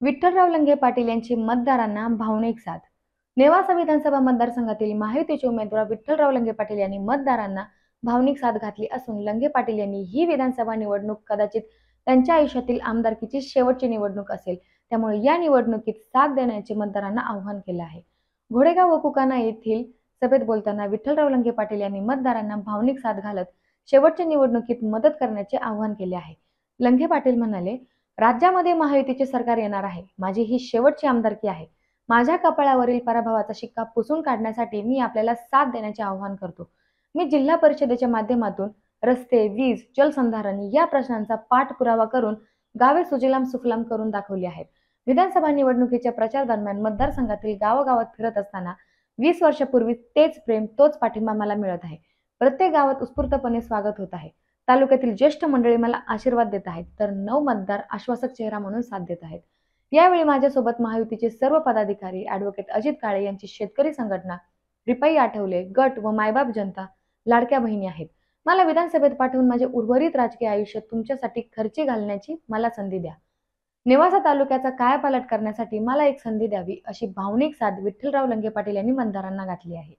विठ्ठलराव लंगे पाटील यांची मतदारांना भावनिक साथ. नेवासा विधानसभा मतदारसंघातील महायुतीचे उमेदवार विठ्ठलराव लंगे पाटील यांनी मतदारांना भावनिक साथ घातली असून लंगे पाटील यांनी ही विधानसभा निवडणूक कदाचित त्यांच्या आयुष्यातील आमदारकीची शेवटची निवडणूक असेल, त्यामुळे या निवडणुकीत साथ देण्याचे मतदारांना आवाहन केलं आहे. घोडेगाव व कुकाना येथील सभेत बोलताना विठ्ठलराव लंगे पाटील यांनी मतदारांना भावनिक साथ घालत शेवटच्या निवडणुकीत मदत करण्याचे आवाहन केले आहे. लंगे पाटील म्हणाले, राज्यामध्ये महायुतीचे सरकार येणार आहे. माझी ही शेवटची आमदारकी आहे. माझ्या कपाळावरील पराभवाचा शिक्का पुसून काढण्यासाठी मी आपल्याला साथ देण्याचे आवाहन करतो. मी जिल्हा परिषदेच्या माध्यमातून रस्ते, वीज, जलसंधारण या प्रश्नांचा पाठपुरावा करून गावे सुजलाम सुफलाम करून दाखवली आहेत. विधानसभा निवडणुकीच्या प्रचार दरम्यान मतदारसंघातील गावागावात फिरत असताना 20 वर्षापूर्वी तेच प्रेम, तोच पाठिंबा मला मिळत आहे. प्रत्येक गावात उत्स्फूर्तपणे स्वागत होत आहे. तालुक्यातील ज्येष्ठ मंडळी मला आशीर्वाद देत आहेत, तर 9 मतदार आश्वासक चेहरा म्हणून साथ देत आहेत. यावेळी माझ्यासोबत महायुतीचे सर्व पदाधिकारी, ॲडव्होकेट अजित काळे यांची शेतकरी संघटना, रिपाई आठवले गट व मायबाप जनता, लाडक्या बहिणी आहेत. मला विधानसभेत पाठवून माझे उर्वरित राजकीय आयुष्य तुमच्यासाठी खर्ची घालण्याची मला संधी द्या. नेवासा तालुक्याचा कायापालट करण्यासाठी मला एक संधी द्यावी, अशी भावनिक साथ विठ्ठलराव लंगे पाटील यांनी मतदारांना घातली आहे.